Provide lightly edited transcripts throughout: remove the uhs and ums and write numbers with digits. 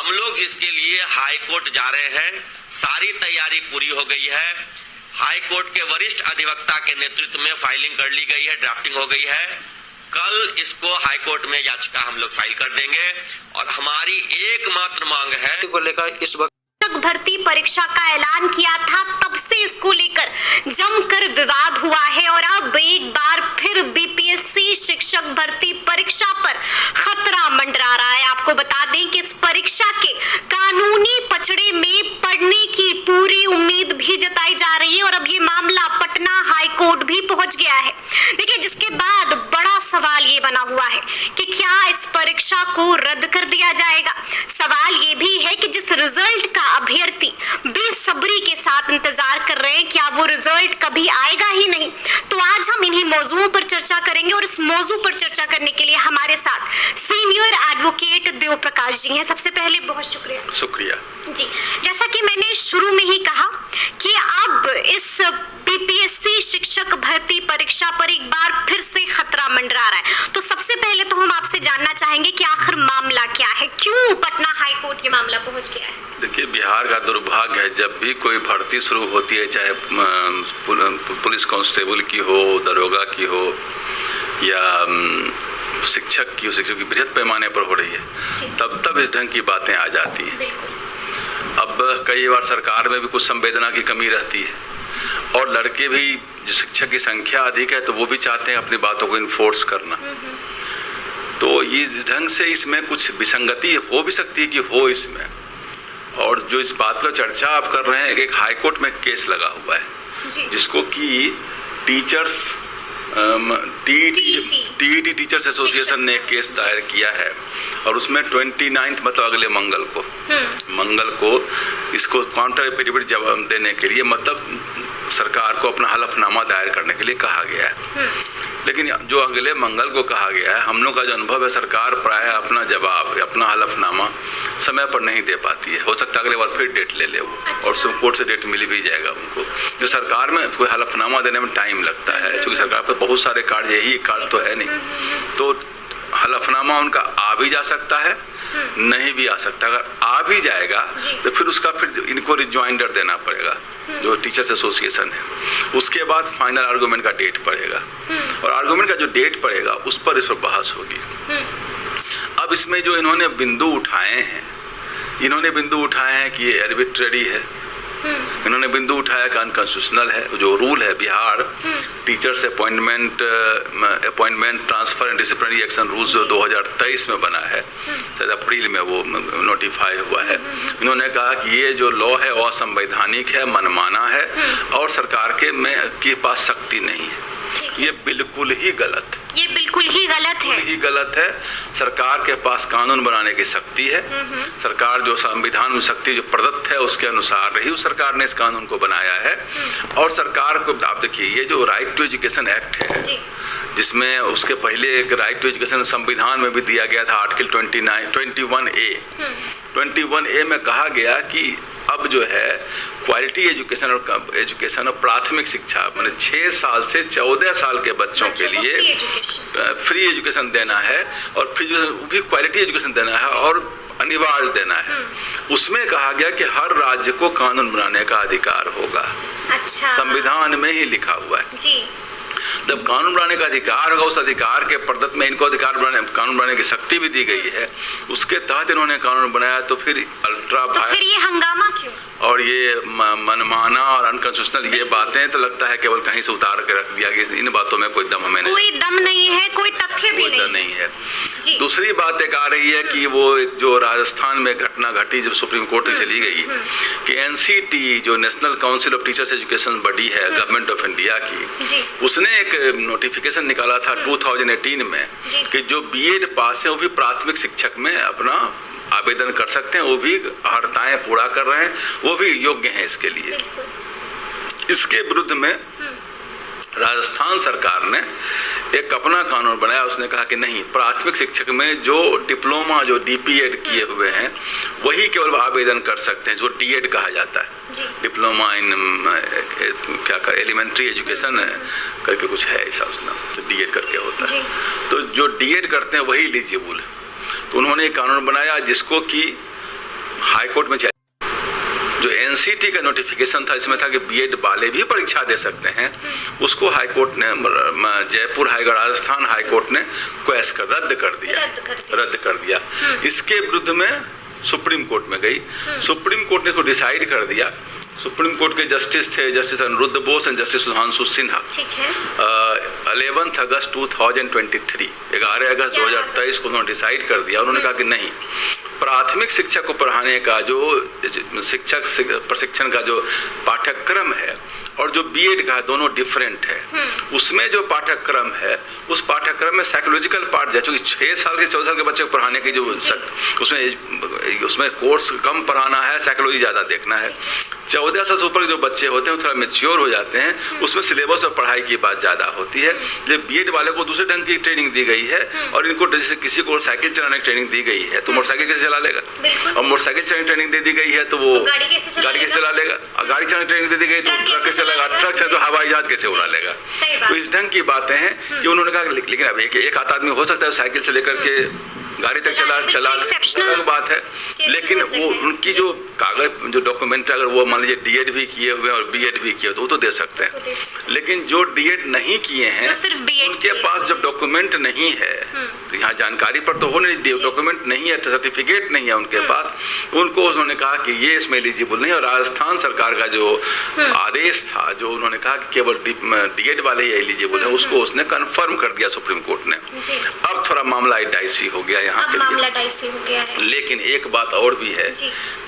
हम लोग इसके लिए हाई कोर्ट जा रहे हैं। सारी तैयारी पूरी हो गई है। हाई कोर्ट के वरिष्ठ अधिवक्ता के नेतृत्व में फाइलिंग कर ली गई है, ड्राफ्टिंग हो गई है। कल इसको हाई कोर्ट में याचिका हम लोग फाइल कर देंगे और हमारी एकमात्र मांग है को लेकर इस वक्त भर्ती परीक्षा का ऐलान किया था, तब से इसको लेकर जमकर विवाद हुआ है और अब एक बार फिर बीपीएससी शिक्षक भर्ती परीक्षा पर खतरा मंडरा रहा है। आपको बता दें कि इस परीक्षा के कानूनी पचड़े में पड़ने की पूरी उम्मीद भी जताई जा रही है और अब ये मामला पटना हाई कोर्ट भी पहुंच गया है। देखिए, जिसके बाद बड़ा सवाल ये बना हुआ है कि क्या इस परीक्षा को रद्द कर दिया जाएगा। सवाल ये भी है कि जिस रिजल्ट का अभ्यर्थी बेसब्री के साथ इंतजार कर रहे हैं, क्या वो रिजल्ट कभी आएगा ही नहीं। तो आज हम इन्हीं मौजूओं पर चर्चा करेंगे और इस मौजू पर चर्चा करने के लिए हमारे साथ सीनियर एडवोकेट देव प्रकाश जी हैं। सबसे पहले बहुत शुक्रिया जी। जैसा कि मैंने शुरू में ही कहा कि अब इस बीपीएससी शिक्षक भर्ती परीक्षा पर एक बार फिर से खतरा मंडरा रहा है। तो सबसे पहले तो हम आपसे जानना चाहेंगे कि आखिर मामला क्या है, क्यों पटना हाई कोर्ट ये मामला पहुंच गया है। देखिए, बिहार का दुर्भाग्य है, जब भी कोई भर्ती शुरू होती है, चाहे पुलिस कांस्टेबल की हो, दरोगा की हो या शिक्षक की हो, शिक्षक की बृहद पैमाने पर हो रही है, तब इस ढंग की बातें आ जाती हैं। अब कई बार सरकार में भी कुछ संवेदना की कमी रहती है और लड़के भी, जो शिक्षक की संख्या अधिक है तो वो भी चाहते हैं अपनी बातों को इन्फोर्स करना। तो इस ढंग से इसमें कुछ विसंगति हो भी सकती है कि हो इसमें। और जो इस बात पर चर्चा आप कर रहे हैं, एक हाई कोर्ट में केस लगा हुआ है जिसको कि टीचर्स टीईटी टीचर्स एसोसिएशन ने केस दायर किया है और उसमें 29 मतलब अगले मंगल को इसको काउंटर एफिडेविट जवाब देने के लिए, मतलब सरकार को अपना हलफनामा दायर करने के लिए कहा गया है। लेकिन जो अगले मंगल को कहा गया है, हम लोग का जो अनुभव है, सरकार प्रायः अपना जवाब, अपना हलफनामा समय पर नहीं दे पाती है। हो सकता है अगले बार फिर डेट ले ले वो, और सुप्रीम कोर्ट से डेट मिल भी जाएगा उनको। जो सरकार में कोई हलफनामा देने में टाइम लगता है, क्योंकि सरकार पर बहुत सारे कार्य, यही एक कार्य तो है नहीं, तो हलफनामा उनका आ भी जा सकता है, नहीं भी आ सकता। अगर आ भी जाएगा तो फिर उसका फिर इनको रिजॉइंडर देना पड़ेगा, जो टीचर्स एसोसिएशन है। उसके बाद फाइनल आर्गूमेंट का डेट पड़ेगा और आर्गूमेंट का जो डेट पड़ेगा उस पर बहस होगी। अब इसमें जो इन्होंने बिंदु उठाए हैं कि ये आर्बिट्रेरी है, इन्होंने बिंदु उठाया कि अनकॉन्स्टिट्यूशनल है। जो रूल है Bihar teachers appointment transfer and disciplinary action rules जो 2023 में बना है, शायद अप्रैल में वो नोटिफाई हुआ है। इन्होंने कहा कि ये जो लॉ है वो असंवैधानिक है, मनमाना है और सरकार के पास शक्ति नहीं है। ये बिल्कुल ही गलत है। सरकार के पास कानून बनाने की शक्ति है। सरकार जो संविधान में शक्ति जो प्रदत्त है उसके अनुसार ही उस सरकार ने इस कानून को बनाया है। और सरकार को आप देखिए, ये जो राइट टू एजुकेशन एक्ट है, जिसमें उसके पहले एक राइट टू एजुकेशन संविधान में भी दिया गया था, आर्टिकल 21A में कहा गया कि अब जो है क्वालिटी एजुकेशन और प्राथमिक शिक्षा, मतलब 6 साल से 14 साल के बच्चों के लिए फ्री एजुकेशन देना है और फिर जो भी क्वालिटी एजुकेशन देना है और अनिवार्य देना है। उसमें कहा गया कि हर राज्य को कानून बनाने का अधिकार होगा। अच्छा। संविधान में ही लिखा हुआ है जी। जब कानून बनाने का अधिकार होगा, उस अधिकार के प्रदत्त में इनको कानून बनाने की शक्ति भी दी गई है, उसके तहत इन्होंने कानून बनाया। तो फिर फिर ये हंगामा क्यों और ये मनमाना और अनकॉन्स्टिट्यूशनल ये बातें, तो लगता है केवल कहीं से उतार के रख दिया गया। इन बातों में कोई दम हमें नहीं है, कोई तथ्य भी नहीं है। दूसरी बात एक आ रही है कि वो जो राजस्थान में घटना घटी, जब सुप्रीम कोर्ट में चली गई कि एनसीटी जो national council of teachers education body है गवर्नमेंट ऑफ इंडिया की, उसने एक नोटिफिकेशन निकाला था 2018 में कि जो बीएड पास है वो भी प्राथमिक शिक्षक में अपना आवेदन कर सकते हैं, वो भी अर्हताएं पूरा कर रहे हैं, वो भी योग्य हैं इसके लिए। इसके विरुद्ध में राजस्थान सरकार ने एक अपना कानून बनाया। उसने कहा कि नहीं, प्राथमिक शिक्षक में जो डिप्लोमा जो डीपीएड किए हुए हैं वही केवल आवेदन कर सकते हैं, जो डीएड कहा जाता है, डिप्लोमा इन क्या एलिमेंट्री एजुकेशन करके कुछ है ऐसा, उसने डीएड करके होता है। तो जो डीएड करते हैं वही एलिजिबल है। तो उन्होंने एक कानून बनाया जिसको कि हाई कोर्ट में जो एनसीटी का नोटिफिकेशन था, इसमें था कि बीएड वाले भी परीक्षा दे सकते हैं, उसको हाई कोर्ट ने, Jaipur high court, Rajasthan high court ने क्वैश कर रद्द कर दिया। इसके विरुद्ध में सुप्रीम कोर्ट में गई। सुप्रीम कोर्ट ने इसको डिसाइड कर दिया। सुप्रीम कोर्ट के जस्टिस थे justice Aniruddha Bose and justice Sudhanshu Sinha. 11 अगस्त 2023, 11 अगस्त 2023 को उन्होंने डिसाइड कर दिया। उन्होंने कहा कि नहीं, प्राथमिक शिक्षा को पढ़ाने का जो शिक्षक प्रशिक्षण का जो पाठ्यक्रम है और जो बीएड का है, दोनों डिफरेंट है। उसमें जो पाठ्यक्रम है, उस पाठ्यक्रम में साइकोलॉजिकल पार्ट है, क्योंकि 6 साल के 14 साल के बच्चे को पढ़ाने की जो उसमें कोर्स कम पढ़ाना है, साइकोलॉजी ज़्यादा देखना है। 14 साल से ऊपर के जो बच्चे होते हैं वो थोड़ा मैच्योर हो जाते हैं, उसमें सिलेबस और पढ़ाई की बात ज़्यादा होती है। जब बीएड वाले को दूसरे ढंग की ट्रेनिंग दी गई है और इनको जैसे किसी को साइकिल चलाने की ट्रेनिंग दी गई है तो मोटरसाइकिल कैसे चला लेगा, और मोटरसाइकिल चलाने की ट्रेनिंग दे दी गई है तो वो गाड़ी कैसे चला लेगा, और गाड़ी चलाने की ट्रेनिंग दे दी गई तो ट्रक कैसे चलाएगा, ट्रक से तो हवाई जहाज कैसे उड़ा लेगा। तो इस ढंग की बातें हैं कि उन्होंने कहा लेकिन अब एक आदमी हो सकता है साइकिल से लेकर के गाड़ी तक चला अलग बात है, लेकिन वो उनकी जो कागज जो डॉक्यूमेंट अगर वो मान लीजिए डीएड भी किए हुए और बीएड भी किए तो वो तो दे सकते हैं। लेकिन जो डीएड नहीं किए हैं उनके पास जब डॉक्यूमेंट नहीं है, तो यहाँ जानकारी पर तो हो नहीं, डॉक्यूमेंट नहीं है, सर्टिफिकेट नहीं है उनके पास, उनको उन्होंने कहा कि ये इसमें एलिजिबल नहीं। और राजस्थान सरकार का जो आदेश था, जो उन्होंने कहा कि केवल डीएड वाले ही एलिजिबल है, उसको उसने कंफर्म कर दिया सुप्रीम कोर्ट ने। अब थोड़ा मामला डाइसी हो गया यहाँ के लिए। लेकिन एक बात और भी है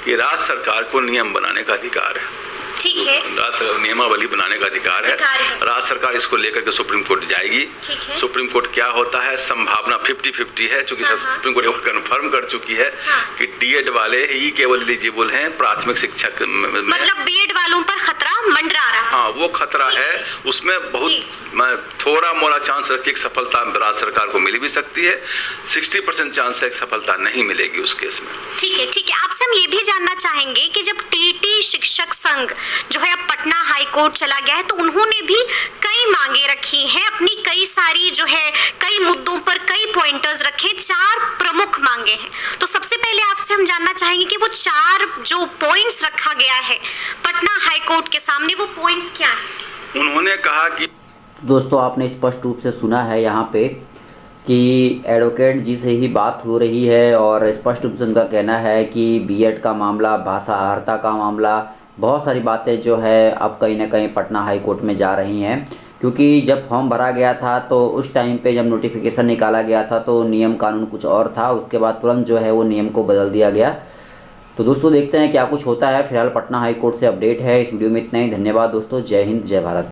कि राज्य सरकार को नियम बनाने का अधिकार है। ठीक है, राज्य सरकार नियमावली बनाने का अधिकार है। राज्य सरकार इसको लेकर के सुप्रीम कोर्ट जाएगी। सुप्रीम कोर्ट क्या होता है, संभावना 50-50 है, चूंकि सुप्रीम कोर्ट कंफर्म कर चुकी है कि डीएड वाले ही केवल एलिजिबल हैं प्राथमिक शिक्षक में। मतलब बीएड वालों पर खतरा मंडरा रहा है। हाँ, वो खतरा है, उसमें बहुत थोड़ा मोड़ा चांस रखिए सफलता राज्य सरकार को मिल भी सकती है, 60% चांस है कि सफलता नहीं मिलेगी उस केस में। ठीक है, आपसे हम ये भी जानना चाहेंगे कि जब टीटी शिक्षक संघ जो है अब पटना हाई कोर्ट चला गया है तो उन्होंने भी कई मांगे रखी हैं, अपनी कई सारी जो है कई मुद्दों पर कई पॉइंटर्स रखे, 4 प्रमुख मांगे हैं। तो सबसे पहले आपसे हम जानना चाहेंगे कि वो 4 जो पॉइंट्स रखा गया है पटना हाई कोर्ट के सामने, वो पॉइंट्स क्या है? उन्होंने कहा कि दोस्तों आपने स्पष्ट रूप से सुना है यहाँ पे कि एडवोकेट जी से ही बात हो रही है और स्पष्ट रूप से उनका कहना है कि बीएड का मामला, भाषाहारता का मामला, बहुत सारी बातें जो है अब कहीं ना कहीं पटना हाई कोर्ट में जा रही हैं। क्योंकि जब फॉर्म भरा गया था तो उस टाइम पे जब नोटिफिकेशन निकाला गया था तो नियम कानून कुछ और था, उसके बाद तुरंत जो है वो नियम को बदल दिया गया। तो दोस्तों देखते हैं क्या कुछ होता है। फिलहाल पटना हाई कोर्ट से अपडेट है। इस वीडियो में इतना ही। धन्यवाद दोस्तों। जय हिंद, जय भारत।